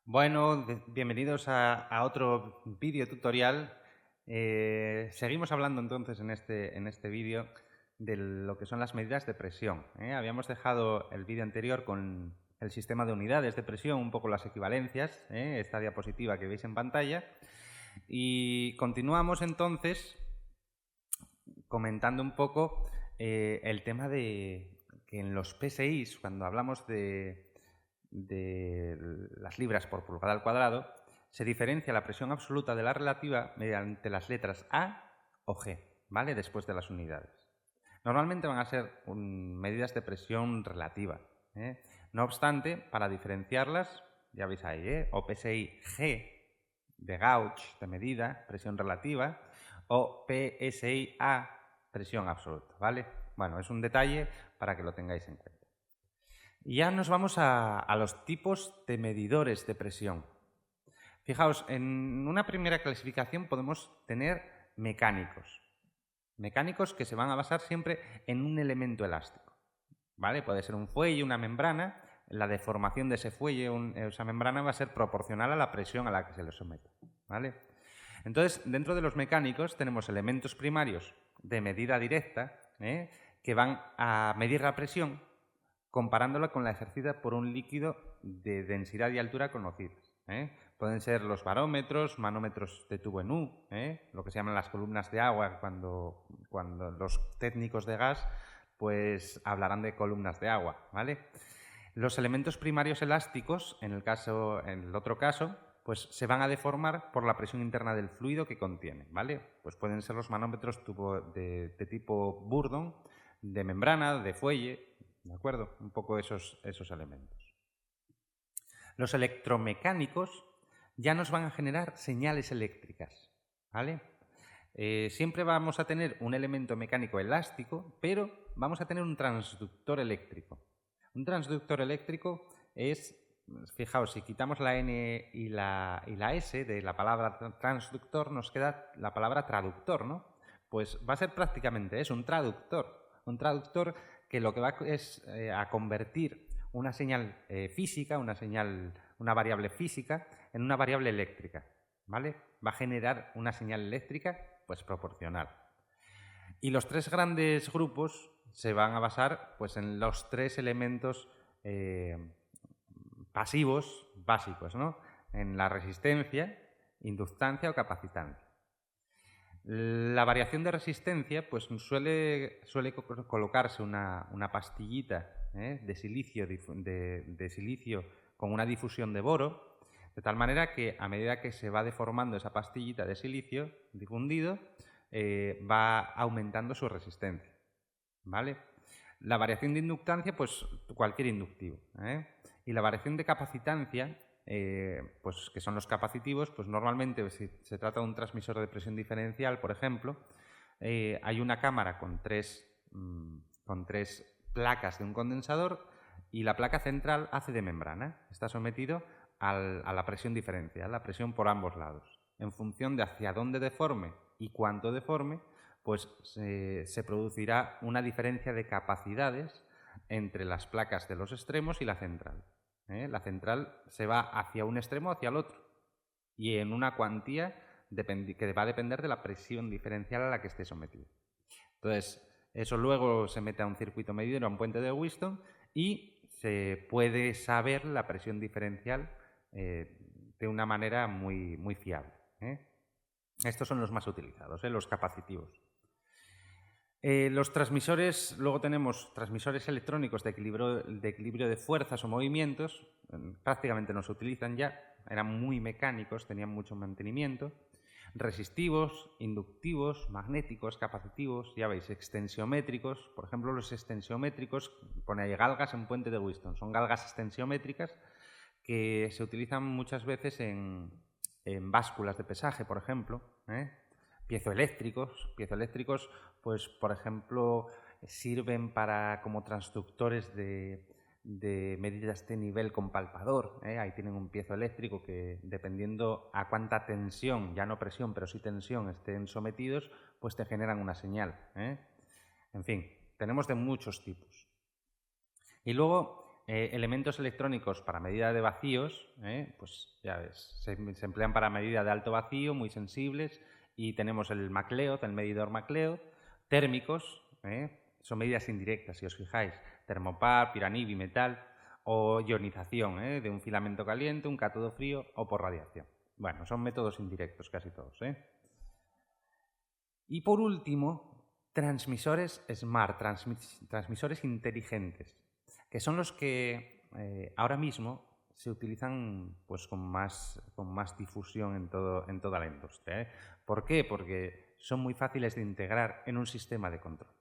Bueno, bienvenidos a otro vídeo tutorial. Seguimos hablando entonces en este vídeo de lo que son las medidas de presión. Habíamos dejado el vídeo anterior con el sistema de unidades de presión, un poco las equivalencias, esta diapositiva que veis en pantalla. Y continuamos entonces comentando un poco el tema de que en los PSIs, cuando hablamos de las libras por pulgada al cuadrado, se diferencia la presión absoluta de la relativa mediante las letras A o G, ¿vale? Después de las unidades. Normalmente van a ser medidas de presión relativa. No obstante, para diferenciarlas, ya veis ahí, o PSI G de gauge, de medida, presión relativa, o PSI A, presión absoluta, ¿vale? Bueno, es un detalle para que lo tengáis en cuenta. Y ya nos vamos a los tipos de medidores de presión. Fijaos, en una primera clasificación podemos tener mecánicos. Mecánicos que se van a basar siempre en un elemento elástico, ¿vale? Puede ser un fuelle, una membrana. La deformación de ese fuelle o esa membrana va a ser proporcional a la presión a la que se le somete, ¿vale? Entonces, dentro de los mecánicos tenemos elementos primarios de medida directa, que van a medir la presión comparándola con la ejercida por un líquido de densidad y altura conocidas. Pueden ser los barómetros, manómetros de tubo en U, lo que se llaman las columnas de agua cuando los técnicos de gas pues hablarán de columnas de agua, ¿vale? Los elementos primarios elásticos, en el otro caso, pues se van a deformar por la presión interna del fluido que contiene, ¿vale? Pues pueden ser los manómetros de tipo Bourdon, de membrana, de fuelle, ¿de acuerdo? Un poco esos elementos. Los electromecánicos ya nos van a generar señales eléctricas, ¿vale? Siempre vamos a tener un elemento mecánico elástico, pero vamos a tener un transductor eléctrico. Un transductor eléctrico es, fijaos, si quitamos la N y la S de la palabra transductor, nos queda la palabra traductor, ¿no? Pues va a ser prácticamente eso, un traductor. Un traductor que lo que va es a convertir una señal física, una variable física, en una variable eléctrica, ¿vale? Va a generar una señal eléctrica pues proporcional. Y los tres grandes grupos se van a basar pues en los tres elementos pasivos básicos, ¿no? En la resistencia, inductancia o capacitancia. La variación de resistencia pues suele colocarse una pastillita de silicio con una difusión de boro, de tal manera que a medida que se va deformando esa pastillita de silicio difundido, va aumentando su resistencia, ¿vale? La variación de inductancia, pues cualquier inductivo. Y la variación de capacitancia, pues que son los capacitivos, pues normalmente si se trata de un transmisor de presión diferencial, por ejemplo, hay una cámara con tres placas de un condensador y la placa central hace de membrana. Está sometido a la presión diferencial, la presión por ambos lados. En función de hacia dónde deforme y cuánto deforme, pues se producirá una diferencia de capacidades entre las placas de los extremos y la central. La central se va hacia un extremo o hacia el otro y en una cuantía que va a depender de la presión diferencial a la que esté sometido. Entonces, eso luego se mete a un circuito medidor, a un puente de Wheatstone, y se puede saber la presión diferencial de una manera muy, muy fiable. Estos son los más utilizados, los capacitivos. Los transmisores, luego tenemos transmisores electrónicos de equilibrio de fuerzas o movimientos, prácticamente no se utilizan ya, eran muy mecánicos, tenían mucho mantenimiento. Resistivos, inductivos, magnéticos, capacitivos, ya veis, extensiométricos. Por ejemplo, los extensiométricos, pone ahí galgas en puente de Wheatstone, son galgas extensiométricas que se utilizan muchas veces en básculas de pesaje, por ejemplo. Piezoeléctricos, pues por ejemplo, sirven como transductores de medidas de nivel con palpador. Ahí tienen un piezoeléctrico que, dependiendo a cuánta tensión, ya no presión, pero sí tensión, estén sometidos, pues te generan una señal. En fin, tenemos de muchos tipos. Y luego elementos electrónicos para medida de vacíos, pues ya ves, se emplean para medida de alto vacío, muy sensibles, y tenemos el MacLeod, el medidor MacLeod, térmicos, son medidas indirectas, si os fijáis, termopar, piranía, bimetal, o ionización, de un filamento caliente, un cátodo frío o por radiación. Bueno, son métodos indirectos casi todos. Y por último, transmisores smart, transmisores inteligentes, que son los que ahora mismo se utilizan pues, con más difusión en toda la industria. ¿Por qué? Porque son muy fáciles de integrar en un sistema de control.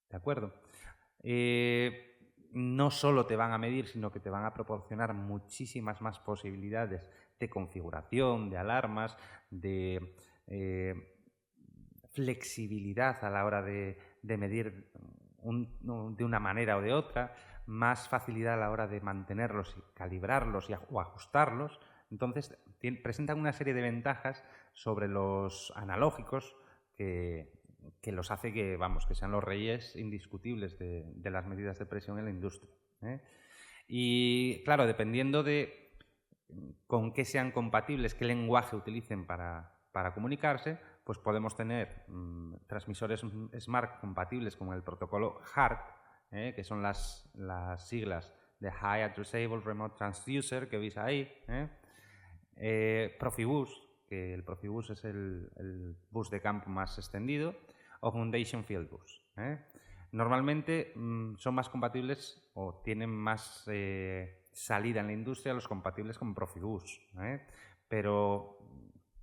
¿De acuerdo? No solo te van a medir, sino que te van a proporcionar muchísimas más posibilidades de configuración, de alarmas, de flexibilidad a la hora de medir de una manera o de otra, más facilidad a la hora de mantenerlos, calibrarlos o ajustarlos. Entonces, presentan una serie de ventajas sobre los analógicos que los hace que sean los reyes indiscutibles de las medidas de presión en la industria. Y claro, dependiendo de con qué sean compatibles, qué lenguaje utilicen para comunicarse, pues podemos tener transmisores SMART compatibles con el protocolo HART, que son las siglas de High Addressable Remote Transducer que veis ahí, Profibus, que el Profibus es el bus de campo más extendido, o Foundation Field Bus. Normalmente son más compatibles o tienen más salida en la industria los compatibles con Profibus, pero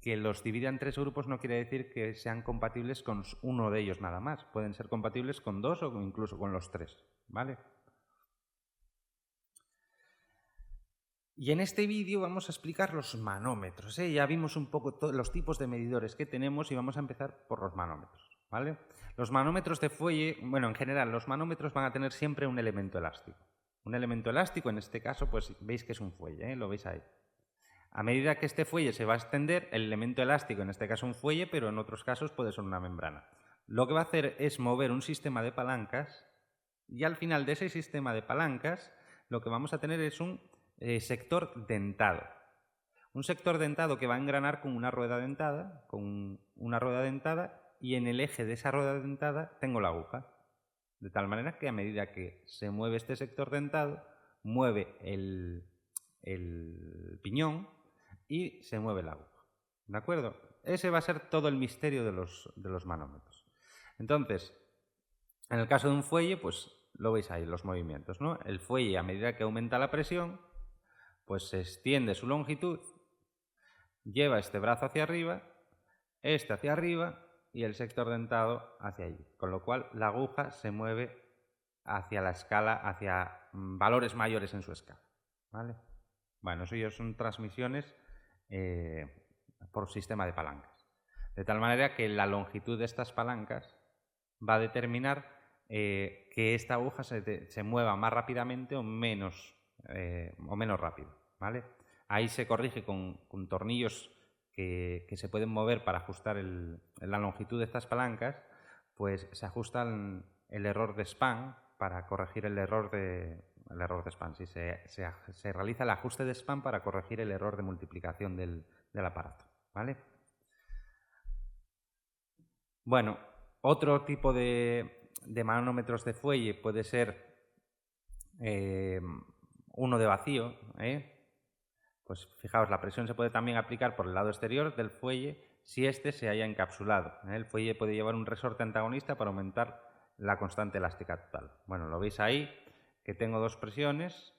que los divida en 3 grupos no quiere decir que sean compatibles con uno de ellos nada más. Pueden ser compatibles con 2 o incluso con los 3, ¿vale? Y en este vídeo vamos a explicar los manómetros. Ya vimos un poco los tipos de medidores que tenemos y vamos a empezar por los manómetros, ¿vale? Los manómetros de fuelle, bueno, en general, los manómetros van a tener siempre un elemento elástico. Un elemento elástico, en este caso, pues veis que es un fuelle, lo veis ahí. A medida que este fuelle se va a extender, el elemento elástico, en este caso un fuelle, pero en otros casos puede ser una membrana. Lo que va a hacer es mover un sistema de palancas y al final de ese sistema de palancas lo que vamos a tener es un sector dentado. Un sector dentado que va a engranar con una rueda dentada, y en el eje de esa rueda dentada tengo la aguja. De tal manera que a medida que se mueve este sector dentado, mueve el piñón y se mueve la aguja. ¿De acuerdo? Ese va a ser todo el misterio de los manómetros. Entonces, en el caso de un fuelle, pues lo veis ahí, los movimientos, ¿no? El fuelle, a medida que aumenta la presión, pues se extiende su longitud, lleva este brazo hacia arriba, este hacia arriba y el sector dentado hacia allí. Con lo cual, la aguja se mueve hacia la escala, hacia valores mayores en su escala, ¿vale? Bueno, eso ya son transmisiones por sistema de palancas. De tal manera que la longitud de estas palancas va a determinar que esta aguja se mueva más rápidamente o menos rápido, ¿vale? Ahí se corrige con tornillos que se pueden mover para ajustar la longitud de estas palancas, pues se ajusta el error de span para corregir el error de span. Sí, se realiza el ajuste de span para corregir el error de multiplicación del aparato, ¿vale? Bueno, otro tipo de manómetros de fuelle puede ser uno de vacío. Pues fijaos, la presión se puede también aplicar por el lado exterior del fuelle si éste se haya encapsulado. El fuelle puede llevar un resorte antagonista para aumentar la constante elástica total. Bueno, lo veis ahí, que tengo 2 presiones,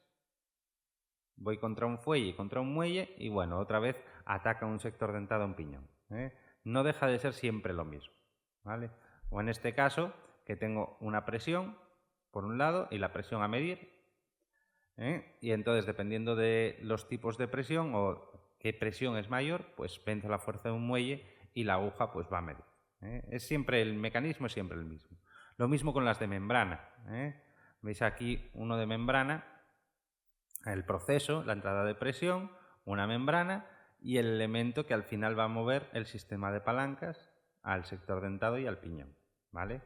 voy contra un fuelle y contra un muelle y bueno, otra vez ataca un sector dentado a un piñón. No deja de ser siempre lo mismo, ¿vale? O en este caso, que tengo una presión por un lado y la presión a medir, y entonces dependiendo de los tipos de presión o qué presión es mayor, pues vence la fuerza de un muelle y la aguja pues va a medir. El mecanismo es siempre el mismo. Lo mismo con las de membrana. Veis aquí uno de membrana, el proceso, la entrada de presión, una membrana y el elemento que al final va a mover el sistema de palancas al sector dentado y al piñón, ¿vale?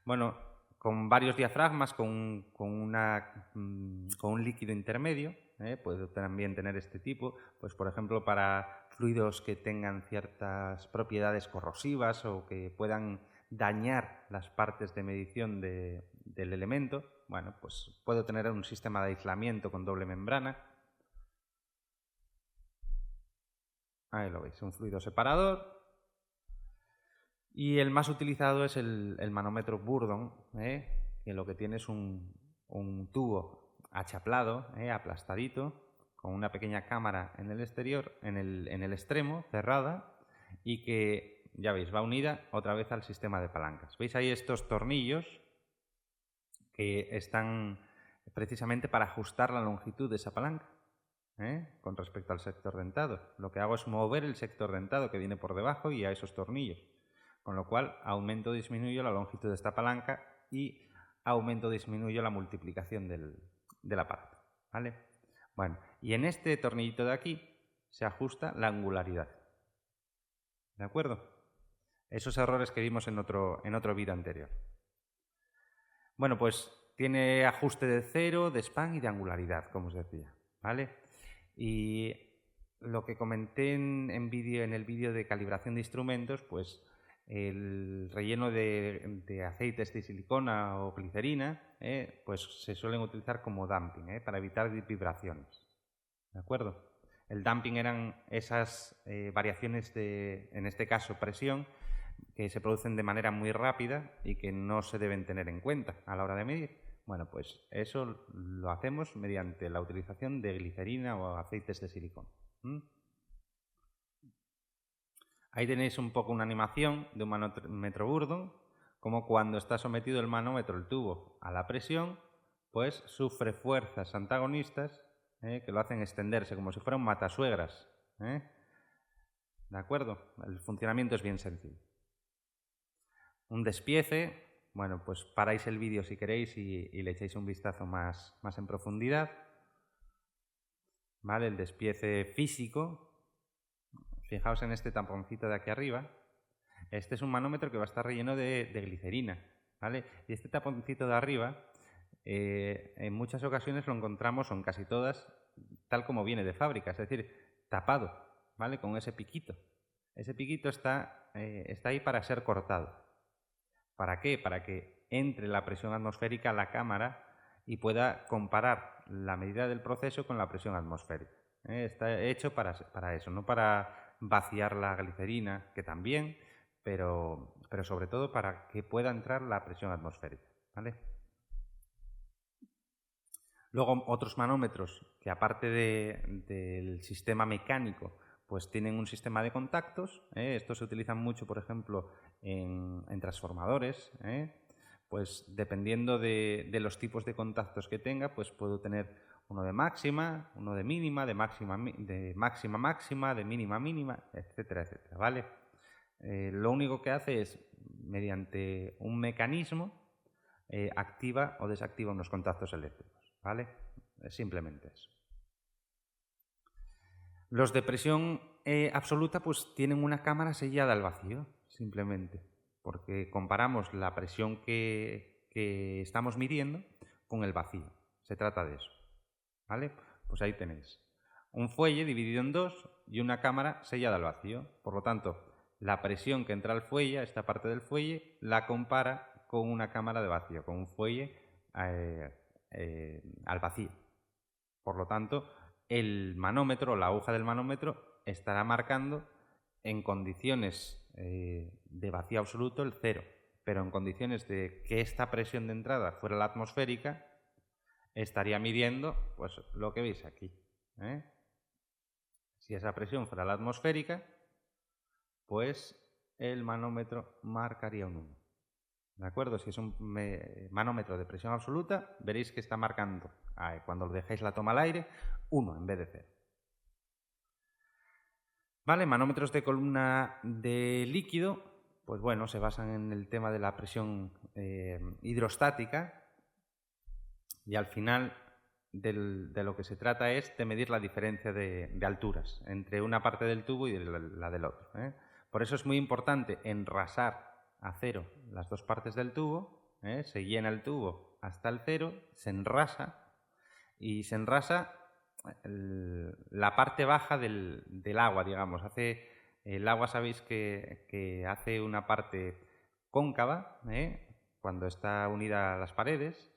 Bueno, con varios diafragmas, con un líquido intermedio. Puede también tener este tipo, pues por ejemplo para fluidos que tengan ciertas propiedades corrosivas o que puedan dañar las partes de medición del elemento. Bueno, pues puedo tener un sistema de aislamiento con doble membrana. Ahí lo veis, un fluido separador. Y el más utilizado es el manómetro Bourdon, que lo que tiene es un tubo achaplado, aplastadito, con una pequeña cámara en el exterior, en el extremo, cerrada, y que, ya veis, va unida otra vez al sistema de palancas. ¿Veis ahí estos tornillos que están precisamente para ajustar la longitud de esa palanca con respecto al sector dentado? Lo que hago es mover el sector dentado que viene por debajo y a esos tornillos. Con lo cual, aumento o disminuyo la longitud de esta palanca y aumento o disminuyo la multiplicación del aparato. ¿Vale? Bueno, y en este tornillito de aquí se ajusta la angularidad. ¿De acuerdo? Esos errores que vimos en otro vídeo anterior. Bueno, pues tiene ajuste de cero, de span y de angularidad, como os decía. ¿Vale? Y lo que comenté en el vídeo de calibración de instrumentos, pues el relleno de aceites de silicona o glicerina, pues se suelen utilizar como damping, para evitar vibraciones. ¿De acuerdo? El damping eran esas variaciones de, en este caso, presión, que se producen de manera muy rápida y que no se deben tener en cuenta a la hora de medir. Bueno, pues eso lo hacemos mediante la utilización de glicerina o aceites de silicona. Ahí tenéis un poco una animación de un manómetro Bourdon, como cuando está sometido el manómetro, el tubo, a la presión, pues sufre fuerzas antagonistas que lo hacen extenderse, como si fuera un matasuegras. ¿De acuerdo? El funcionamiento es bien sencillo. Un despiece, bueno, pues paráis el vídeo si queréis y le echáis un vistazo más en profundidad. ¿Vale? El despiece físico. Fijaos en este tamponcito de aquí arriba. Este es un manómetro que va a estar relleno de glicerina, ¿vale? Y este taponcito de arriba, en muchas ocasiones lo encontramos, o en casi todas, tal como viene de fábrica, es decir, tapado, ¿vale? Con ese piquito. Ese piquito está ahí para ser cortado. ¿Para qué? Para que entre la presión atmosférica a la cámara y pueda comparar la medida del proceso con la presión atmosférica. Está hecho para eso, no para vaciar la glicerina, que también, pero sobre todo para que pueda entrar la presión atmosférica. ¿Vale? Luego otros manómetros que aparte del sistema mecánico pues tienen un sistema de contactos. Estos se utilizan mucho, por ejemplo, en transformadores. Pues dependiendo de los tipos de contactos que tenga, pues puedo tener uno de máxima, uno de mínima, de máxima máxima, de mínima mínima, etcétera, etcétera, ¿vale? Lo único que hace es, mediante un mecanismo, activa o desactiva unos contactos eléctricos, ¿vale? Es simplemente eso. Los de presión absoluta pues tienen una cámara sellada al vacío, simplemente, porque comparamos la presión que estamos midiendo con el vacío. Se trata de eso. ¿Vale? Pues ahí tenéis un fuelle dividido en dos y una cámara sellada al vacío. Por lo tanto, la presión que entra al fuelle, esta parte del fuelle, la compara con una cámara de vacío, con un fuelle al vacío. Por lo tanto, el manómetro, la aguja del manómetro, estará marcando en condiciones de vacío absoluto el 0, pero en condiciones de que esta presión de entrada fuera la atmosférica, estaría midiendo pues lo que veis aquí. Si esa presión fuera la atmosférica, pues el manómetro marcaría un 1. ¿De acuerdo? Si es un manómetro de presión absoluta, veréis que está marcando, cuando dejéis la toma al aire, 1 en vez de 0. ¿Vale? Manómetros de columna de líquido, pues bueno, se basan en el tema de la presión hidrostática. Y al final de lo que se trata es de medir la diferencia de alturas entre una parte del tubo y la del otro. Por eso es muy importante enrasar a 0 las dos partes del tubo se llena el tubo hasta el cero, se enrasa y se enrasa la parte baja del agua, digamos. El agua, sabéis que hace una parte cóncava, cuando está unida a las paredes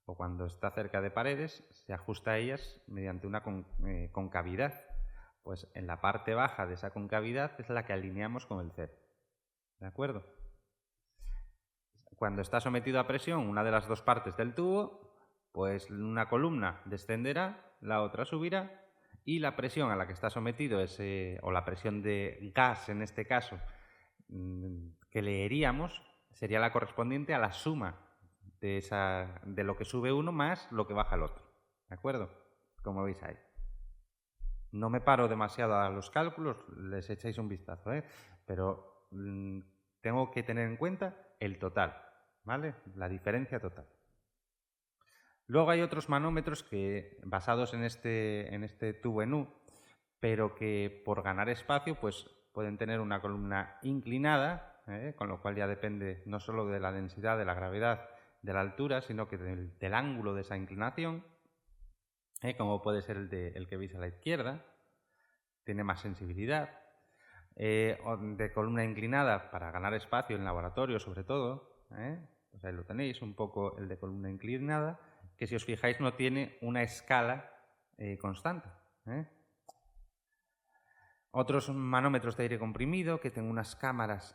o cuando está cerca de paredes, se ajusta a ellas mediante una concavidad. Pues en la parte baja de esa concavidad es la que alineamos con el cero. ¿De acuerdo? Cuando está sometido a presión una de las dos partes del tubo, pues una columna descenderá, la otra subirá, y la presión a la que está sometido o la presión de gas en este caso, que leeríamos, sería la correspondiente a la suma de lo que sube uno más lo que baja el otro. ¿De acuerdo? Como veis ahí. No me paro demasiado a los cálculos, les echáis un vistazo, pero tengo que tener en cuenta el total, ¿vale? La diferencia total. Luego hay otros manómetros basados en este tubo en U, pero que por ganar espacio pues pueden tener una columna inclinada, con lo cual ya depende no solo de la densidad, de la gravedad, de la altura, sino que del ángulo de esa inclinación, como puede ser el que veis a la izquierda, tiene más sensibilidad. De columna inclinada para ganar espacio en laboratorio sobre todo, pues ahí lo tenéis, un poco el de columna inclinada, que si os fijáis no tiene una escala constante. Otros manómetros de aire comprimido que tienen unas cámaras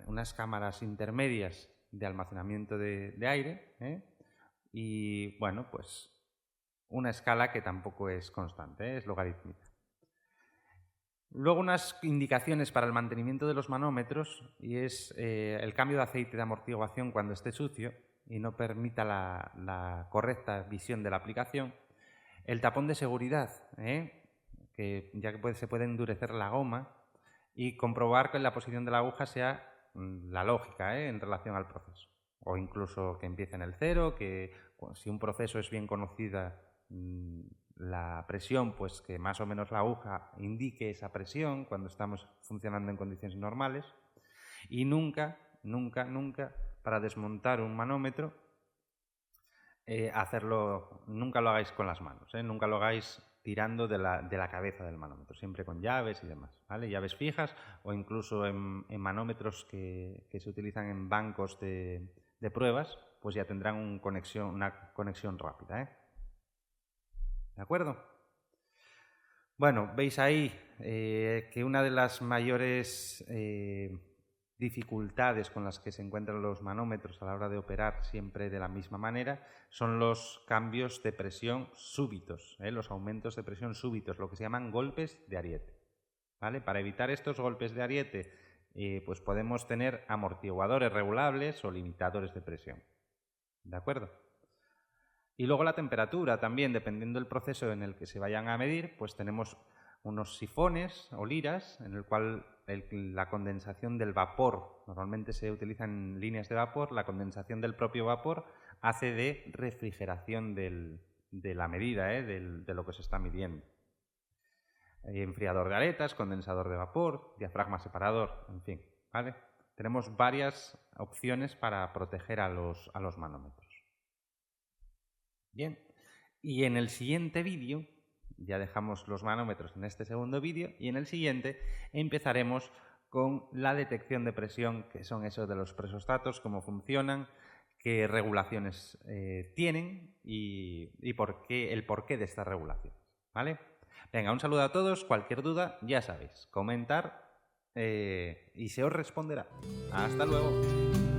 unas cámaras intermedias de almacenamiento de aire, y bueno, pues una escala que tampoco es constante, es logarítmica. Luego unas indicaciones para el mantenimiento de los manómetros, y es el cambio de aceite de amortiguación cuando esté sucio y no permita la correcta visión de la aplicación. El tapón de seguridad, que ya que se puede endurecer la goma, y comprobar que la posición de la aguja sea la lógica en relación al proceso. O incluso que empiece en el cero, que si un proceso es bien conocida la presión, pues que más o menos la aguja indique esa presión cuando estamos funcionando en condiciones normales. Y nunca, para desmontar un manómetro, nunca lo hagáis con las manos, nunca lo hagáis tirando de la cabeza del manómetro, siempre con llaves y demás, ¿vale? Llaves fijas o incluso en manómetros que se utilizan en bancos de pruebas, pues ya tendrán una conexión rápida, ¿De acuerdo? Bueno, veis ahí que una de las mayores dificultades con las que se encuentran los manómetros a la hora de operar siempre de la misma manera son los cambios de presión súbitos, los aumentos de presión súbitos, lo que se llaman golpes de ariete, ¿vale? Para evitar estos golpes de ariete, pues podemos tener amortiguadores regulables o limitadores de presión, ¿de acuerdo? Y luego la temperatura también, dependiendo del proceso en el que se vayan a medir, pues tenemos unos sifones o liras en el cual la condensación del vapor, normalmente se utiliza en líneas de vapor, la condensación del propio vapor hace de refrigeración de la medida, de lo que se está midiendo. Enfriador de aletas, condensador de vapor, diafragma separador, en fin, ¿vale? Tenemos varias opciones para proteger a los manómetros. Bien, y en el siguiente vídeo, ya dejamos los manómetros en este segundo vídeo, y en el siguiente empezaremos con la detección de presión, que son esos de los presostatos, cómo funcionan, qué regulaciones tienen y el porqué de estas regulaciones, ¿vale? Venga, un saludo a todos, cualquier duda, ya sabéis, comentar y se os responderá. ¡Hasta luego!